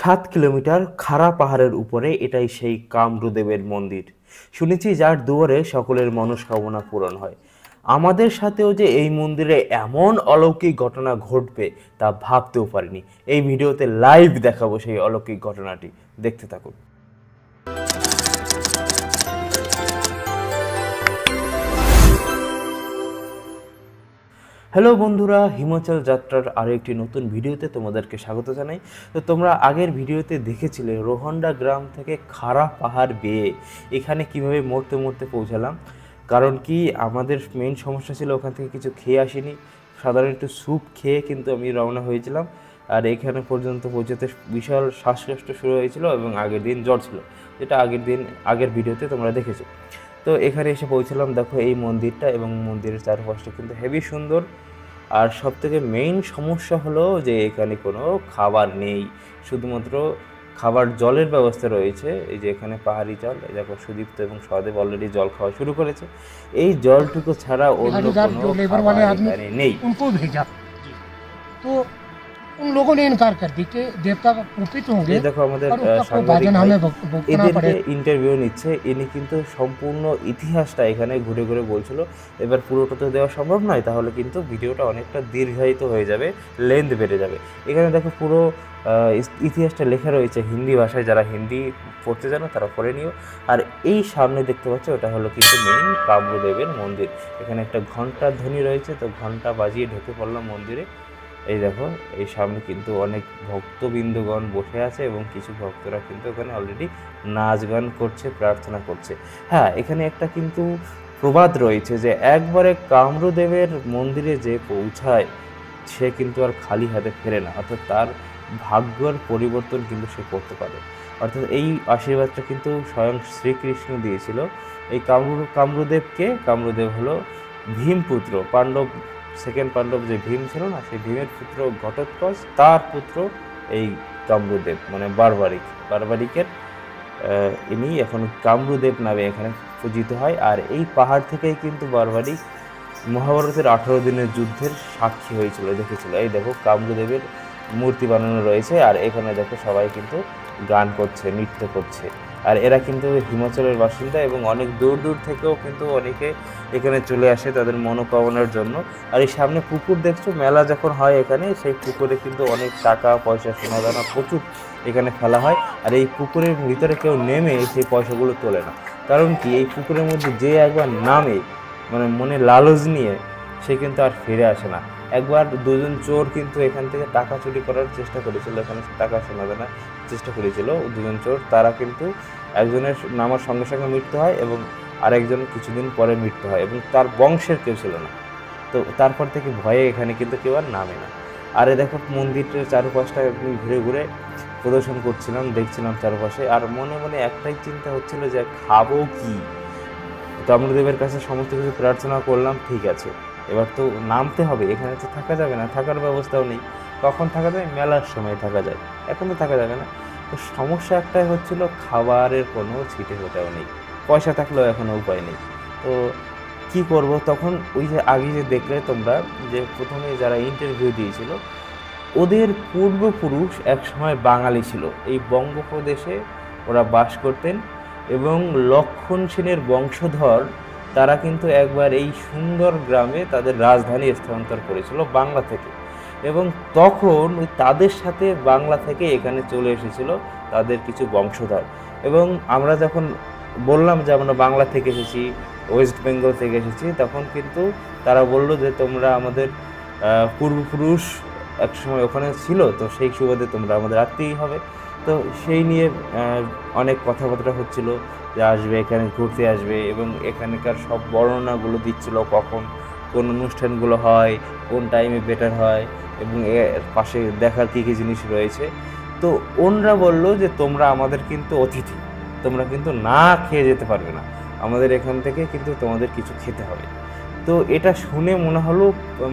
7 kilometre খাড়া পাহাড়ের উপরে এটাই সেই কামরুদেবের মন্দির। শুনেছি যার দুয়ারে সকলের মনস্কামনা পূরণ হয়। আমাদের সাথেও যে এই মন্দিরে এমন অলৌকিক ঘটনা ঘটবে তা ভাবতেও পারিনি। এই ভিডিওতে লাইভ দেখাবো সেই অলৌকিক ঘটনাটি, দেখতে থাকুন। হ্যালো বন্ধুরা, হিমাচল যাত্রার আরও একটি নতুন ভিডিওতে তোমাদেরকে স্বাগত জানাই। তো তোমরা আগের ভিডিওতে দেখেছিলে রোহন্ডা গ্রাম থেকে খাড়া পাহাড় বেয়ে এখানে কিভাবে মরতে মরতে পৌঁছালাম। কারণ কি, আমাদের মেইন সমস্যা ছিল ওখান থেকে কিছু খেয়ে আসিনি, সাধারণ একটু স্যুপ খেয়ে কিন্তু আমি রওনা হয়েছিলাম। আর এখানে পর্যন্ত পৌঁছাতে বিশাল শ্বাসকষ্ট শুরু হয়েছিল এবং আগের দিন জ্বর ছিল, যেটা আগের ভিডিওতে তোমরা দেখেছো। তো এখানে এসে পৌঁছলাম, দেখো এই মন্দিরটা, এবং মন্দিরের চারপাশটা কিন্তু হেভি সুন্দর। আর সবথেকে মেইন সমস্যা হলো যে এখানে কোনো খাবার নেই, শুধুমাত্র খাবার জলের ব্যবস্থা রয়েছে। এই যে এখানে পাহাড়ি জল, এই দেখো সুদীপ্ত এবং সহদেব অলরেডি জল খাওয়া শুরু করেছে। এই জলটুকু ছাড়া অন্য কোনো খাবার এখানে নেই। उन लोगों ने इनकार कर दी कि देवता कुपित होंगे। দেখো আমাদের ইন্টারভিউ নিচ্ছে, ইনি কিন্তু সম্পূর্ণ ইতিহাসটা এখানে ঘুরে ঘুরে বলছিল। এবার পুরোটা তো দেওয়া সম্ভব নয়, তাহলে কিন্তু ভিডিওটা অনেকটা দীর্ঘায়িত হয়ে যাবে, লেন্থ বেড়ে যাবে। এখানে দেখো পুরো ইতিহাসটা লেখা রয়েছে হিন্দি ভাষায়, যারা হিন্দি পড়তে জানো তারা পড়ে নিও। আর এই সামনে দেখতে পাচ্ছ, ওটা হলো কিন্তু মেইন কামরুদেবের মন্দির। এখানে একটা ঘন্টার ধ্বনি রয়েছে, তো ঘন্টা বাজিয়ে ঢুকে পড়লাম মন্দিরে। এই দেখো এই সামনে কিন্তু অনেক ভক্তবৃন্দগণ বসে আছে এবং কিছু ভক্তরা কিন্তু ওখানে অলরেডি নাচ গান করছে, প্রার্থনা করছে। হ্যাঁ, এখানে একটা কিন্তু প্রবাদ রয়েছে যে একবারে কামরুদেবের মন্দিরে যে পৌঁছায় সে কিন্তু আর খালি হাতে ফেরে না, অর্থাৎ তার ভাগ্যর পরিবর্তন কিন্তু সে করতে পারে। অর্থাৎ এই আশীর্বাদটা কিন্তু স্বয়ং শ্রীকৃষ্ণ দিয়েছিল এই কামরুদেবকে। কামরুদেব হলো ভীমপুত্র, সেকেন্ড পাণ্ডব যে ভীম ছিল না, সেই ভীমের পুত্র ঘটোৎকচ, তার পুত্র এই কামরুদেব, মানে বারবারিকের ইনি এখন কামরুদেব নামে এখানে পূজিত হয়। আর এই পাহাড় থেকেই কিন্তু বারবারিক মহাভারতের 18 দিনের যুদ্ধের সাক্ষী হয়েছিল, দেখেছিল। এই দেখো কামরুদেবের মূর্তি বানানো রয়েছে, আর এখানে দেখো সবাই কিন্তু গান করছে, নৃত্য করছে। আর এরা কিন্তু হিমাচলের বাসিন্দা এবং অনেক দূর দূর থেকেও কিন্তু অনেকে এখানে চলে আসে তাদের মনোকামনার জন্য। আর এই সামনে পুকুর দেখছো, মেলা যখন হয় এখানে, সেই পুকুরে কিন্তু অনেক টাকা পয়সা সোনাদানা প্রচুর এখানে ফেলা হয়। আর এই পুকুরের ভিতরে কেউ নেমে সেই পয়সাগুলো তোলে না। কারণ কি, এই পুকুরের মধ্যে যে একবার নামে, মানে মনে লালচ নিয়ে, সে কিন্তু আর ফিরে আসে না। একবার দুজন চোর কিন্তু এখান থেকে টাকা চুরি করার চেষ্টা করেছিল, এখানে টাকা সোনাদানা চেষ্টা করেছিল দুজন চোর। তারা কিন্তু একজনের নামার সঙ্গে সঙ্গে মৃত্যু হয় এবং আরেকজন কিছুদিন পরে মৃত্যু হয়, এবং তার বংশের কেউ ছিল না। তো তারপর থেকে ভয়ে এখানে কিন্তু কেউ আর নামে না। আর দেখো মন্দিরটার চারপাশটা একদম ঘুরে ঘুরে প্রদর্শন করছিলাম, দেখছিলাম চারপাশে। আর মনে মনে একটাই চিন্তা হচ্ছিল যে খাবো কি। কামরুদেবের কাছে সমস্ত কিছু প্রার্থনা করলাম, ঠিক আছে, এবার তো নামতে হবে, এখানে তো থাকা যাবে না, থাকার ব্যবস্থাও নেই। কখন থাকা যায়? মেলার সময় থাকা যায়, এখন তো থাকা যাবে না। তো সমস্যা একটাই হচ্ছিল, খাবারের কোনো ছিটে ফোটাও নেই, পয়সা থাকলেও এখনও উপায় নেই। তো কি করব তখন? ওই যে আগে যে দেখলে তোমরা, যে প্রথমে যারা ইন্টারভিউ দিয়েছিল, ওদের পূর্বপুরুষ একসময় বাঙালি ছিল, এই বঙ্গপ্রদেশে ওরা বাস করতেন, এবং লক্ষণ সেনের বংশধর তারা কিন্তু একবার এই সুন্দর গ্রামে তাদের রাজধানী স্থানান্তর করেছিল বাংলা থেকে। এবং তখন তাদের সাথে বাংলা থেকে এখানে চলে এসেছিল তাদের কিছু বংশধর। এবং আমরা যখন বললাম যে আমরা বাংলা থেকে এসেছি, ওয়েস্ট বেঙ্গল থেকে এসেছি, তখন কিন্তু তারা বলল যে তোমরা আমাদের পূর্বপুরুষ একসময় ওখানে ছিল, তো সেই সুবাদে তোমরা আমাদের আত্মীয় হবে। তো সেই নিয়ে অনেক কথাবার্তা হচ্ছিল যে আসবে, এখানে ঘুরতে আসবে, এবং এখানকার সব বর্ণনাগুলো দিচ্ছিল, কখন কোন অনুষ্ঠানগুলো হয়, কোন টাইমে বেটার হয়, এবং এর পাশে দেখার কী কী জিনিস রয়েছে। তো ওনরা বলল যে তোমরা আমাদের কিন্তু অতিথি, তোমরা কিন্তু না খেয়ে যেতে পারবে না, আমাদের এখান থেকে কিন্তু তোমাদের কিছু খেতে হবে। তো এটা শুনে মনে হলো,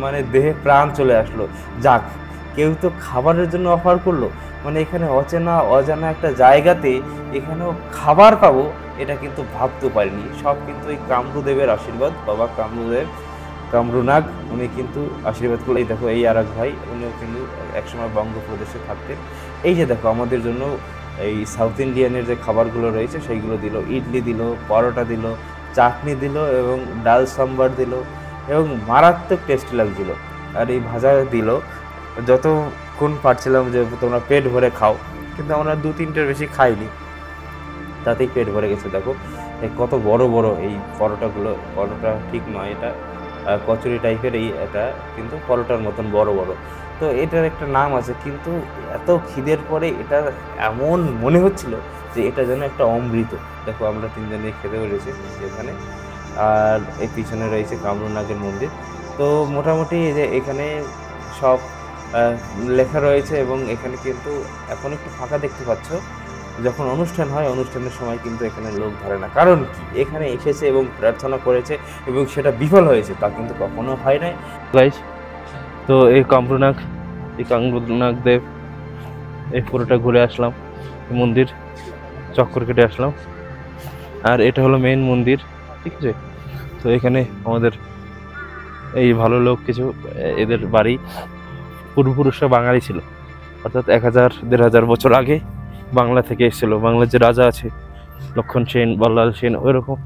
মানে দেহে প্রাণ চলে আসলো, যাক কেউ তো খাবারের জন্য অফার করলো, মানে এখানে অজানা একটা জায়গাতে এখানেও খাবার পাবো, এটা কিন্তু ভাবতেও পারিনি। সব কিন্তু এই কামরুদেবের আশীর্বাদ, বাবা কামরুনাগ উনি কিন্তু আশীর্বাদ করলো। এই দেখো এই আর এক ভাই, উনিও কিন্তু একসময় বঙ্গপ্রদেশে থাকতেন। এই যে দেখো আমাদের জন্য এই সাউথ ইন্ডিয়ানের যে খাবারগুলো রয়েছে সেইগুলো দিল, ইডলি দিল, পরোটা দিল, চাটনি দিল এবং ডাল সাম্বার দিল এবং মারাত্মক টেস্টি লাগছিল। আর এই ভাজা দিল, যতক্ষণ পারছিলাম যে তোমরা পেট ভরে খাও, কিন্তু আমরা 2-3টের বেশি খাইনি, তাতেই পেট ভরে গেছে। দেখো কত বড় বড় এই পরোটাগুলো, পরোটা ঠিক নয় এটা কচুরি টাইপের, এটা কিন্তু পরোটার মতন বড় বড়। তো এটার একটা নাম আছে, কিন্তু এত খিদের পরে এটা এমন মনে হচ্ছিল যে এটা যেন একটা অমৃত। দেখো আমরা 3জনে খেতে পেরেছি এখানে। আর এই পিছনে রয়েছে কামরুনাগের মন্দির। তো মোটামুটি এই যে এখানে সব লেখা রয়েছে এবং এখানে কিন্তু এখন একটু ফাঁকা দেখতে পাচ্ছ। যখন অনুষ্ঠান হয়, অনুষ্ঠানের সময় কিন্তু এখানে লোক ধরে না, কারণ কি এখানে এসেছে এবং প্রার্থনা করেছে এবং সেটা বিফল হয়েছে, তা কিন্তু কখনো হয় নাই গাইস। তো এই কামরুনাগ দেব এই পুরোটা ঘুরে আসলাম, মন্দির চক্কর কেটে আসলাম। আর এটা হলো মেইন মন্দির, ঠিক আছে। তো এখানে আমাদের এই ভালো লোক কিছু, এদের বাড়ি পূর্বপুরুষরা বাঙালি ছিল, অর্থাৎ 1000-1500 বছর আগে বাংলা থেকে এসেছিলো। বাংলার যে রাজা আছে লক্ষণ সেন, বল্লাল সেন, ওই রকম।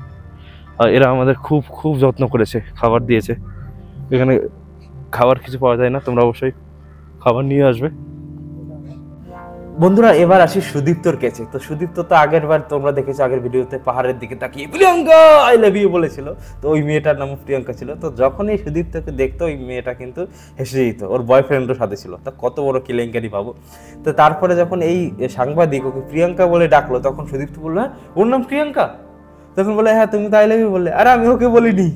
এরা আমাদের খুব খুব যত্ন করেছে, খাবার দিয়েছে। এখানে খাবার কিছু পাওয়া যায় না, তোমরা অবশ্যই খাবার নিয়ে আসবে। বন্ধুরা এবার আসি সুদীপ্তর কাছে। তো সুদীপ্ত তো আগের বার তোমরা দেখেছো, আগের ভিডিওতে পাহাড়ের দিকে তাকিয়ে প্রিয়াঙ্কা আই লাভ ইউ বলেছিল। তো ওই মেয়েটার নাম প্রিয়াঙ্কা ছিল। তো যখনই সুদীপ্তকে দেখতো ওই মেয়েটা কিন্তু হেসে যেত, ওর বয়ফ্রেন্ডও সাথে ছিল। তা কত বড় কেলেঙ্কারি পাবো। তো তারপরে যখন এই সাংবাদিক ওকে প্রিয়াঙ্কা বলে ডাকলো, তখন সুদীপ্ত বললো হ্যাঁ ওর নাম প্রিয়াঙ্কা। তখন বলে হ্যাঁ তুমি তো আই লাভ ইউ বললে। আরে আমি ওকে বলিনি,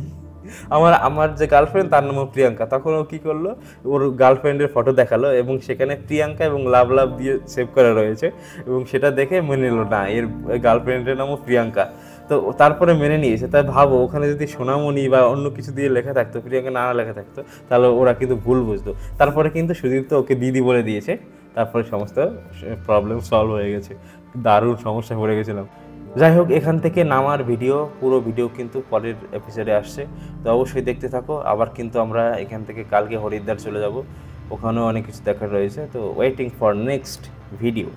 আমার যে গার্লফ্রেন্ড তার নামও প্রিয়াঙ্কা। তখন ও কী করলো, ওর গার্লফ্রেন্ডের ফটো দেখালো এবং সেখানে প্রিয়াঙ্কা এবং লাভ লাভ দিয়ে সেভ করা রয়েছে এবং সেটা দেখে মেনে নিল না এর গার্লফ্রেন্ডের নামও প্রিয়াঙ্কা। তো তারপরে মেনে নিয়েছে। তাই ভাবো ওখানে যদি সোনামণি বা অন্য কিছু দিয়ে লেখা থাকতো, প্রিয়াঙ্কা না লেখা থাকতো, তাহলে ওরা কিন্তু ভুল বুঝতো। তারপরে কিন্তু সুদীপ্ত ওকে দিদি বলে দিয়েছে। তারপরে সমস্ত প্রবলেম সলভ হয়ে গেছে। দারুণ সমস্যা পড়ে গেছিলাম। যাই হোক, এখান থেকে নামার ভিডিও, পুরো ভিডিও কিন্তু পরের এপিসোডে আসছে, তো অবশ্যই দেখতে থাকো। আবার কিন্তু আমরা এখান থেকে কালকে হরিদ্বার চলে যাব, ওখানেও অনেক কিছু দেখার রয়েছে। তো ওয়েটিং ফর নেক্সট ভিডিও।